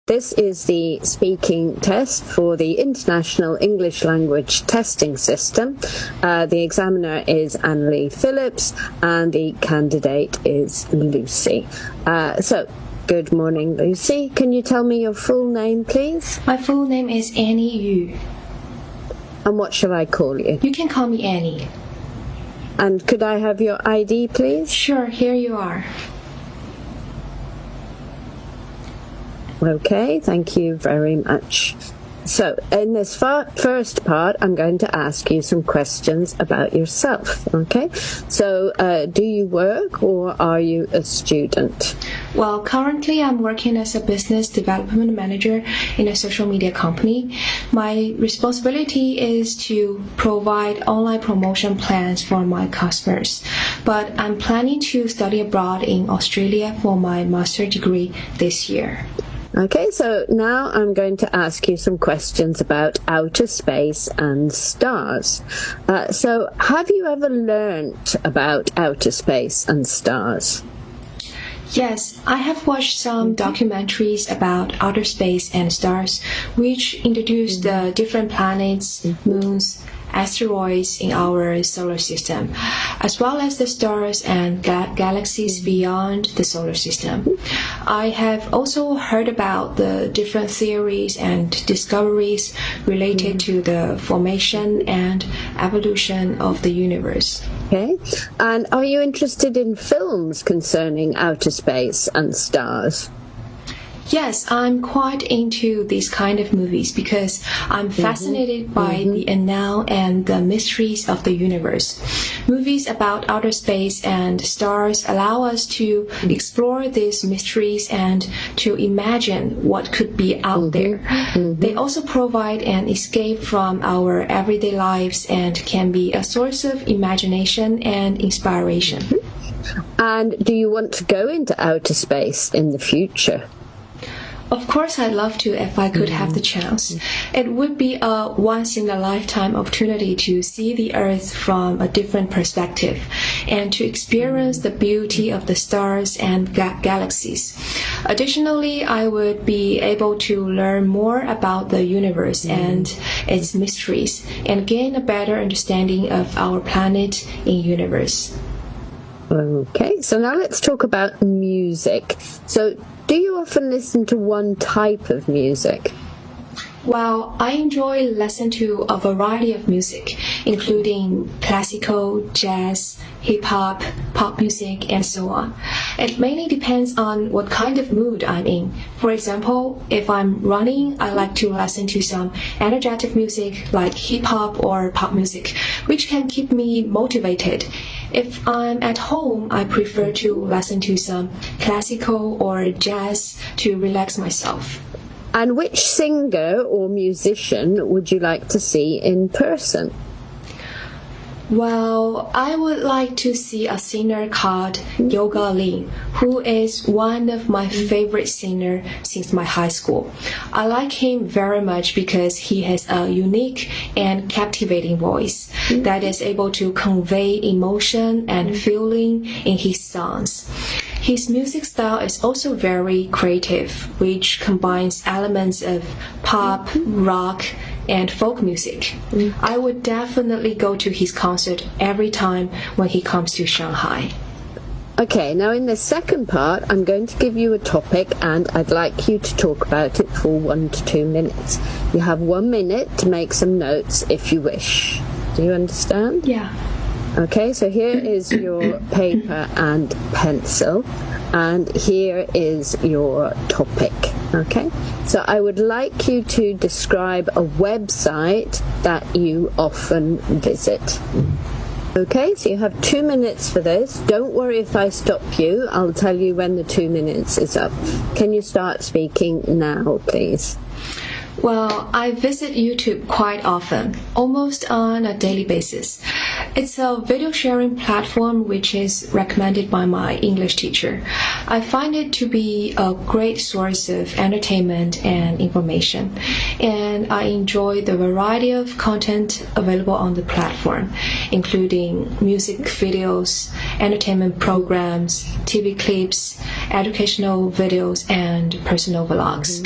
this is the speaking test for the International English Language Testing System. The examiner is Annalie Phillips and the candidate is Lucy. So, good morning, Lucy. Can you tell me your full name, please? My full name is Annie Yu. And what shall I call you? You can call me Annie. And could I have your ID, please? Sure, here you are. Okay, thank you very much. So, in this first part, I'm going to ask you some questions about yourself, okay? So, do you work or are you a student? Well, currently I'm working as a business development manager in a social media company. My responsibility is to provide online promotion plans for my customers. But I'm planning to study abroad in Australia for my master's degree this year. Okay, so now I'm going to ask you some questions about outer space and stars. So, have you ever learnt about outer space and stars? Yes, I have watched some documentaries about outer space and stars, which introduce the different planets, moons, asteroids in our solar system, as well as the stars and galaxies beyond the solar system. I have also heard about the different theories and discoveries related to the formation and evolution of the universe. Okay, and are you interested in films concerning outer space and stars? Yes, I'm quite into these kind of movies because I'm fascinated by the unknown and the mysteries of the universe. Movies about outer space and stars allow us to explore these mysteries and to imagine what could be out there. They also provide an escape from our everyday lives and can be a source of imagination and inspiration. And do you want to go into outer space in the future? Of course, I'd love to if I could have the chance. It would be a once-in-a-lifetime opportunity to see the Earth from a different perspective and to experience the beauty of the stars and galaxies. Additionally, I would be able to learn more about the universe and its mysteries and gain a better understanding of our planet and universe. Okay, so now let's talk about music. So, do you often listen to one type of music? Well, I enjoy listening to a variety of music, including classical, jazz, hip-hop, pop music, and so on. It mainly depends on what kind of mood I'm in. For example, if I'm running, I like to listen to some energetic music like hip-hop or pop music, which can keep me motivated. If I'm at home, I prefer to listen to some classical or jazz to relax myself. And which singer or musician would you like to see in person? Well, I would like to see a singer called Yoga Lin, who is one of my favorite singers since my high school. I like him very much because he has a unique and captivating voice that is able to convey emotion and feeling in his songs. His music style is also very creative, which combines elements of pop, rock, and folk music. I would definitely go to his concert every time when he comes to Shanghai. Okay, now in the second part, I'm going to give you a topic and I'd like you to talk about it for 1 to 2 minutes. You have 1 minute to make some notes if you wish. Do you understand? Yeah. Okay, so here is your paper and pencil, and here is your topic. Okay, so I would like you to describe a website that you often visit. Okay, so you have 2 minutes for this. Don't worry if I stop you. I'll tell you when the 2 minutes is up. Can you start speaking now, please? Well, I visit YouTube quite often, almost on a daily basis. It's a video sharing platform which is recommended by my English teacher. I find it to be a great source of entertainment and information, and I enjoy the variety of content available on the platform, including music videos, entertainment programs, TV clips, educational videos, and personal vlogs.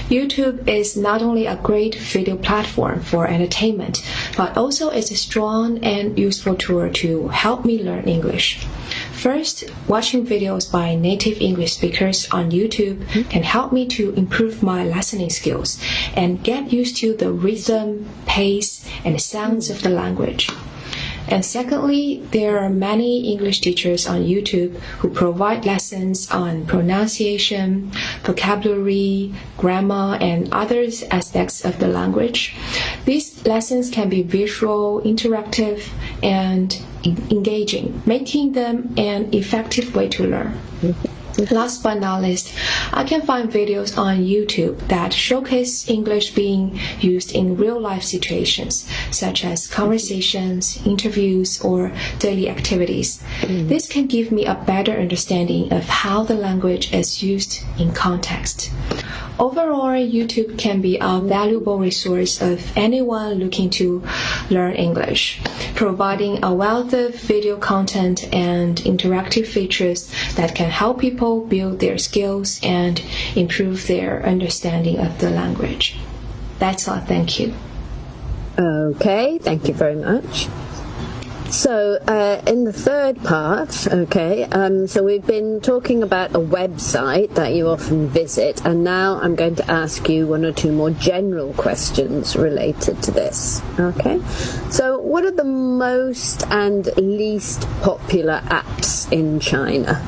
YouTube is not only a great video platform for entertainment, but also is a strong and useful tool to help me learn English. First, watching videos by native English speakers on YouTube can help me to improve my listening skills and get used to the rhythm, pace, and sounds of the language. And secondly, there are many English teachers on YouTube who provide lessons on pronunciation, vocabulary, grammar, and other aspects of the language. These lessons can be visual, interactive, and engaging, making them an effective way to learn. Last but not least, I can find videos on YouTube that showcase English being used in real-life situations, such as conversations, interviews, or daily activities. This can give me a better understanding of how the language is used in context. Overall, YouTube can be a valuable resource of anyone looking to learn English, providing a wealth of video content and interactive features that can help people build their skills and improve their understanding of the language. That's all. Thank you. Okay, thank you very much. So, in the third part, so we've been talking about a website that you often visit, and now I'm going to ask you one or two more general questions related to this. Okay? So, what are the most and least popular apps in China?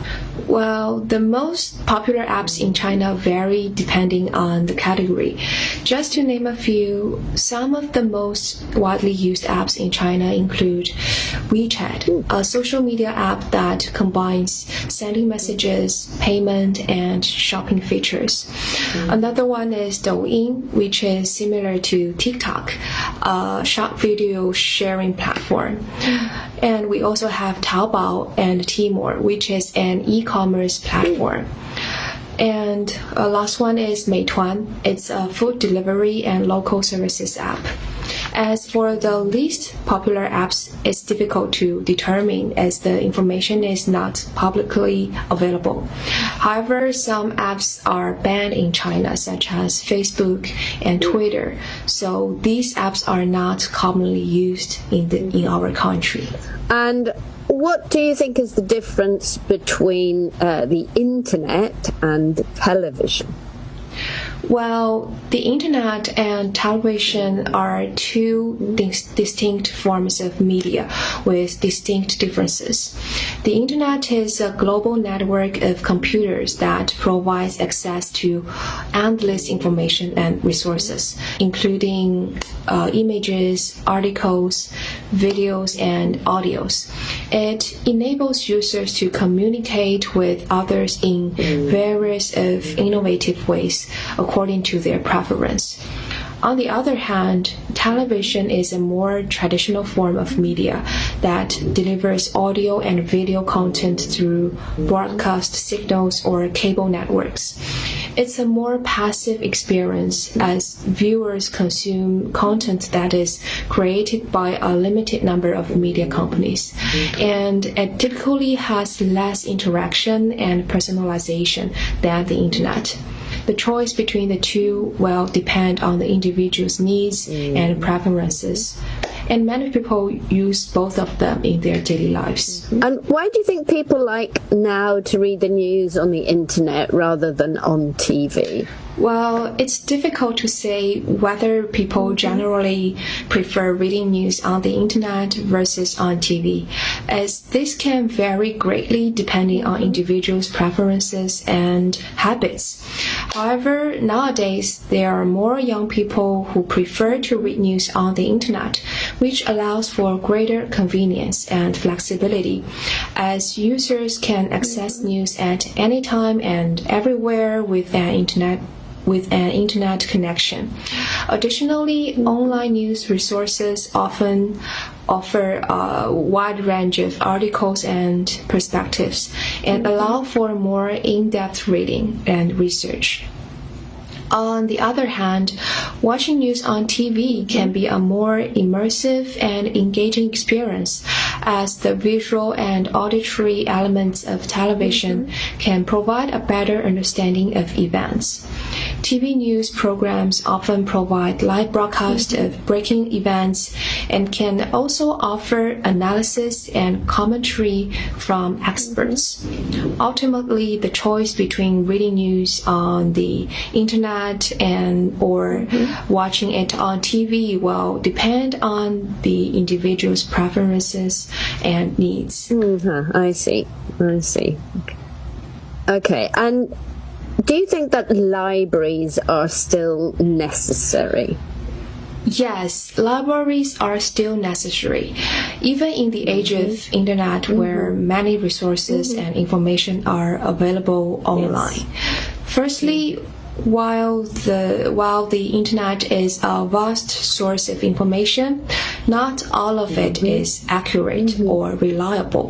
Well, the most popular apps in China vary depending on the category. Just to name a few, some of the most widely used apps in China include WeChat, a social media app that combines sending messages, payment, and shopping features. Another one is Douyin, which is similar to TikTok, a short video sharing platform. And we also have Taobao and Tmall, which is an e-commerce platform. And last one is Meituan. It's a food delivery and local services app. As for the least popular apps, it's difficult to determine as the information is not publicly available. However, some apps are banned in China, such as Facebook and Twitter. So these apps are not commonly used in our country. And what do you think is the difference between the internet and television? Well, the internet and television are two distinct forms of media with distinct differences. The internet is a global network of computers that provides access to endless information and resources, including images, articles, videos, and audios. It enables users to communicate with others in various of innovative ways according to their preference. On the other hand, television is a more traditional form of media that delivers audio and video content through broadcast signals or cable networks. It's a more passive experience as viewers consume content that is created by a limited number of media companies, and it typically has less interaction and personalization than the internet. The choice between the two will depend on the individual's needs and preferences. And many people use both of them in their daily lives. And why do you think people like now to read the news on the internet rather than on TV? Well, it's difficult to say whether people generally prefer reading news on the internet versus on TV, as this can vary greatly depending on individuals' preferences and habits. However, nowadays, there are more young people who prefer to read news on the internet, which allows for greater convenience and flexibility, as users can access news at any time and everywhere with an internet connection. Additionally, online news resources often offer a wide range of articles and perspectives and allow for more in-depth reading and research. On the other hand, watching news on TV can be a more immersive and engaging experience, as the visual and auditory elements of television can provide a better understanding of events. TV news programs often provide live broadcasts of breaking events and can also offer analysis and commentary from experts. Ultimately, the choice between reading news on the internet or watching it on TV will depend on the individual's preferences and needs. I see. Okay, and do you think that libraries are still necessary? Yes, libraries are still necessary, even in the age of internet where many resources and information are available online. Firstly, while the internet is a vast source of information, not all of it is accurate or reliable.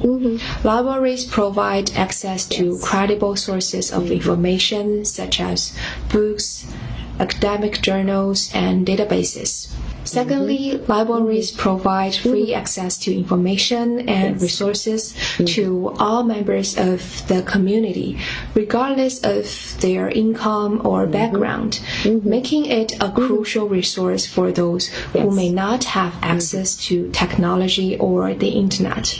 Libraries provide access to credible sources of information such as books, academic journals, and databases. Secondly, libraries provide free access to information and resources to all members of the community, regardless of their income or background, making it a crucial resource for those who may not have access to technology or the internet.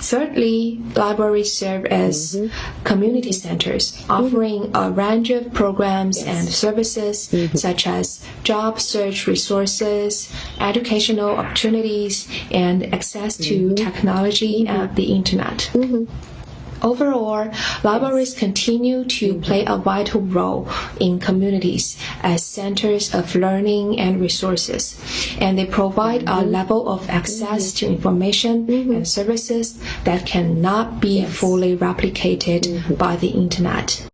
Thirdly, libraries serve as community centers, offering a range of programs and services such as job search resources, educational opportunities, and access to technology and the internet. Overall, libraries continue to play a vital role in communities as centers of learning and resources, and they provide a level of access to information and services that cannot be fully replicated by the internet.